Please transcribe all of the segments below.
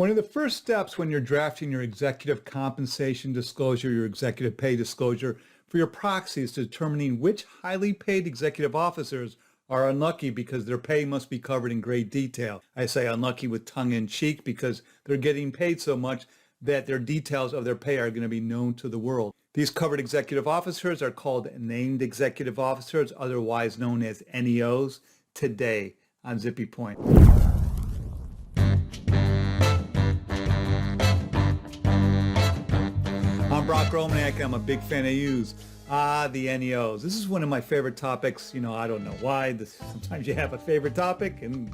One of the first steps when you're drafting your executive compensation disclosure, your executive pay disclosure for your proxy is determining which highly paid executive officers are unlucky because their pay must be covered in great detail. I say unlucky with tongue in cheek because they're getting paid so much that their details of their pay are going to be known to the world. These covered executive officers are called named executive officers, otherwise known as NEOs, today on Zippy Point. I'm Brock Romaniak. I'm a big fan of use. The NEOs. This is one of my favorite topics. I don't know why. Sometimes you have a favorite topic and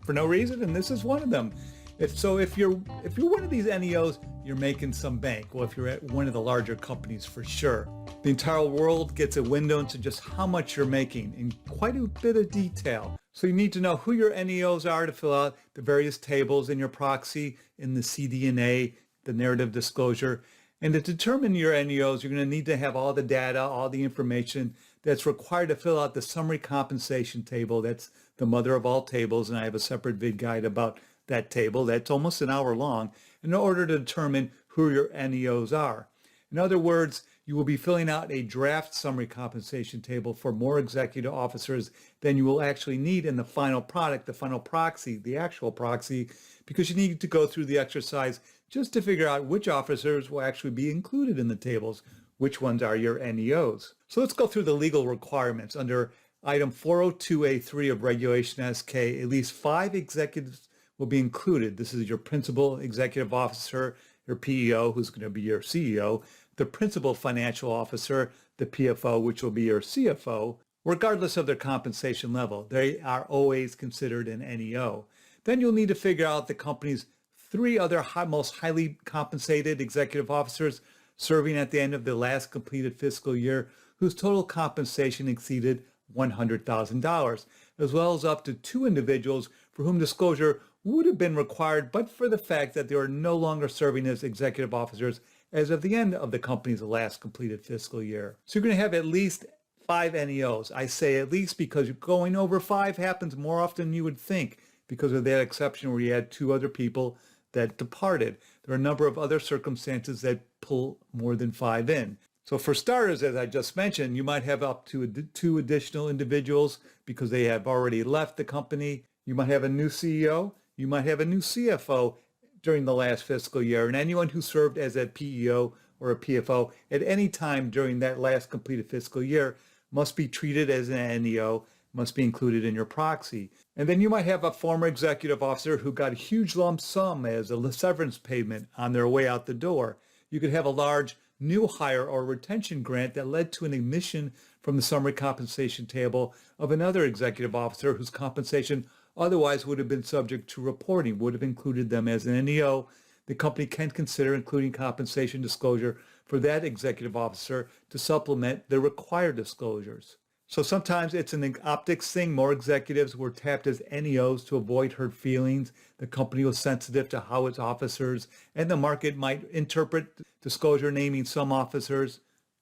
for no reason, and this is one of them. If you're one of these NEOs, you're making some bank. Well, if you're at one of the larger companies, for sure. The entire world gets a window into just how much you're making in quite a bit of detail. So you need to know who your NEOs are to fill out the various tables in your proxy, in the CD&A, the narrative disclosure. And to determine your NEOs, you're going to need to have all the data, all the information that's required to fill out the summary compensation table. That's the mother of all tables, and I have a separate Vid-Guide about that table. That's almost an hour long in order to determine who your NEOs are. In other words, you will be filling out a draft summary compensation table for more executive officers than you will actually need in the final product, the final proxy, the actual proxy, because you need to go through the exercise just to figure out which officers will actually be included in the tables, which ones are your NEOs. So let's go through the legal requirements. Under item 402A3 of Regulation SK, at least 5 executives will be included. This is your principal executive officer, your PEO, who's going to be your CEO, the principal financial officer, the PFO, which will be your CFO, regardless of their compensation level. They are always considered an NEO. Then you'll need to figure out the company's 3 other most highly compensated executive officers serving at the end of the last completed fiscal year whose total compensation exceeded $100,000, as well as up to 2 individuals for whom disclosure would have been required but for the fact that they are no longer serving as executive officers as of the end of the company's last completed fiscal year. So you're going to have at least 5 NEOs. I say at least because going over 5 happens more often than you would think because of that exception where you had 2 other people that departed. There are a number of other circumstances that pull more than 5 in. So for starters, as I just mentioned, you might have up to 2 additional individuals because they have already left the company. You might have a new CEO. You might have a new CFO during the last fiscal year. And anyone who served as a PEO or a PFO at any time during that last completed fiscal year must be treated as an NEO, must be included in your proxy. And then you might have a former executive officer who got a huge lump sum as a severance payment on their way out the door. You could have a large new hire or retention grant that led to an omission from the summary compensation table of another executive officer whose compensation otherwise would have been subject to reporting, would have included them as an NEO. The company can consider including compensation disclosure for that executive officer to supplement the required disclosures. So sometimes it's an optics thing. More executives were tapped as NEOs to avoid hurt feelings. The company was sensitive to how its officers and the market might interpret disclosure naming some officers,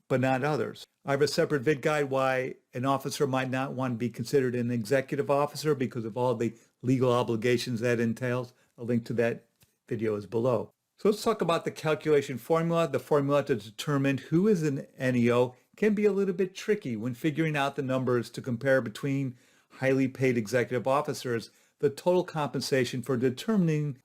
but not others. I have a separate Vid-Guide why an officer might not want to be considered an executive officer because of all the legal obligations that entails. A link to that video is below. So let's talk about the calculation formula. The formula to determine who is an NEO can be a little bit tricky when figuring out the numbers to compare between highly paid executive officers. The total compensation for determining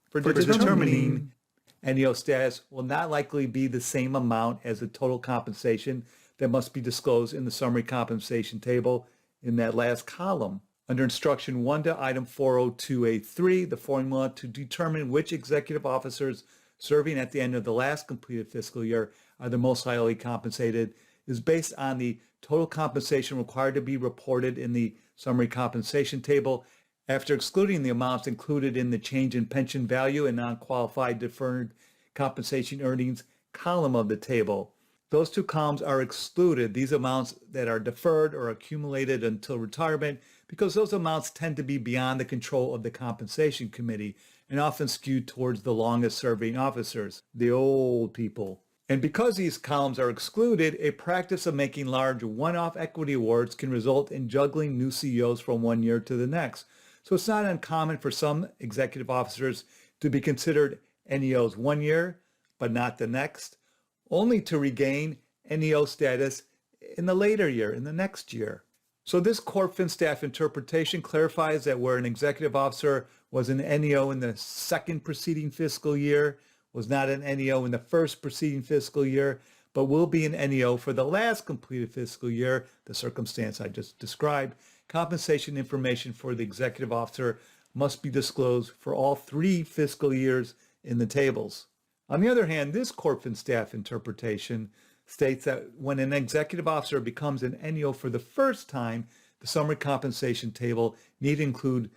NEO status will not likely be the same amount as the total compensation that must be disclosed in the summary compensation table in that last column. Under instruction 1 to item 402A3, the formula to determine which executive officers serving at the end of the last completed fiscal year are the most highly compensated is based on the total compensation required to be reported in the summary compensation table after excluding the amounts included in the change in pension value and non-qualified deferred compensation earnings column of the table. Those 2 columns are excluded, these amounts that are deferred or accumulated until retirement, because those amounts tend to be beyond the control of the compensation committee and often skewed towards the longest serving officers, the old people. And because these columns are excluded, a practice of making large one-off equity awards can result in juggling new CEOs from one year to the next. So it's not uncommon for some executive officers to be considered NEOs one year, but not the next, only to regain NEO status in the later year, in the next year. So this Corp Fin staff interpretation clarifies that where an executive officer was an NEO in the second preceding fiscal year, was not an NEO in the first preceding fiscal year, but will be an NEO for the last completed fiscal year, the circumstance I just described, compensation information for the executive officer must be disclosed for all 3 fiscal years in the tables. On the other hand, this Corp Fin staff interpretation states that when an executive officer becomes an NEO for the first time, the summary compensation table need include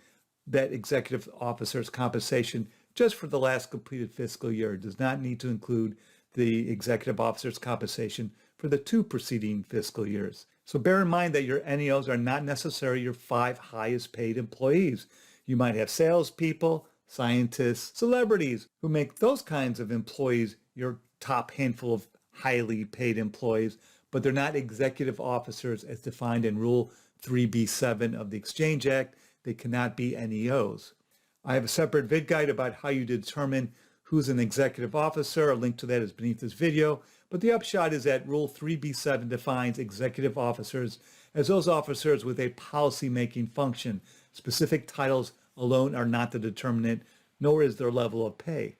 that executive officer's compensation just for the last completed fiscal year. It does not need to include the executive officer's compensation for the 2 preceding fiscal years. So bear in mind that your NEOs are not necessarily your 5 highest paid employees. You might have salespeople, scientists, celebrities who make those kinds of employees your top handful of highly paid employees, but they're not executive officers as defined in Rule 3B7 of the Exchange Act. They cannot be NEOs. I have a separate Vid-Guide about how you determine who's an executive officer. A link to that is beneath this video. But the upshot is that Rule 3B7 defines executive officers as those officers with a policy-making function. Specific titles alone are not the determinant, nor is their level of pay.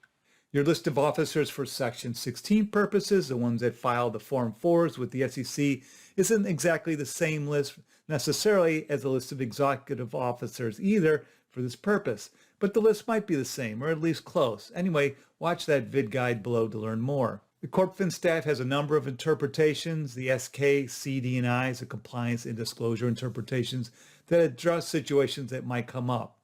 Your list of officers for Section 16 purposes, the ones that file the Form 4s with the SEC, isn't exactly the same list necessarily as the list of executive officers either for this purpose, but the list might be the same, or at least close. Anyway, watch that Vid-Guide below to learn more. The Corp Fin staff has a number of interpretations, the SK, CD, and I's, the compliance and disclosure interpretations that address situations that might come up.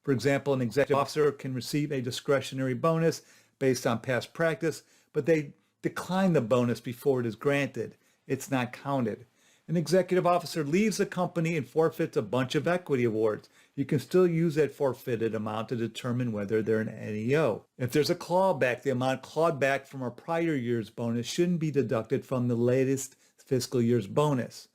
For example, an executive officer can receive a discretionary bonus based on past practice, but they decline the bonus before it is granted. It's not counted. An executive officer leaves the company and forfeits a bunch of equity awards. You can still use that forfeited amount to determine whether they're an NEO. If there's a clawback, the amount clawed back from a prior year's bonus shouldn't be deducted from the latest fiscal year's bonus.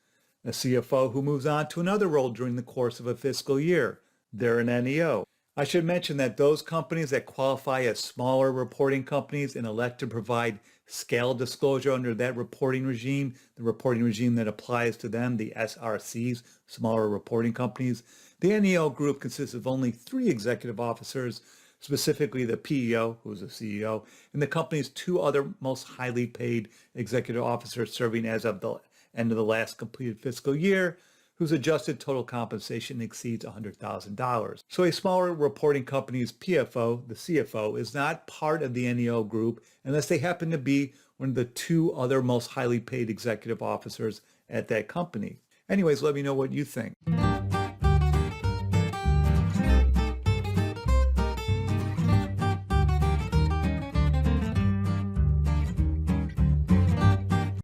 A CFO who moves on to another role during the course of a fiscal year, they're an NEO. I should mention that those companies that qualify as smaller reporting companies and elect to provide scale disclosure under that reporting regime, the reporting regime that applies to them, the SRCs, smaller reporting companies, the NEO group consists of only 3 executive officers, specifically the PEO, who's the CEO, and the company's 2 other most highly paid executive officers serving as of the end of the last completed fiscal year, whose adjusted total compensation exceeds $100,000. So a smaller reporting company's PFO, the CFO, is not part of the NEO group unless they happen to be one of the 2 other most highly paid executive officers at that company. Anyways, let me know what you think.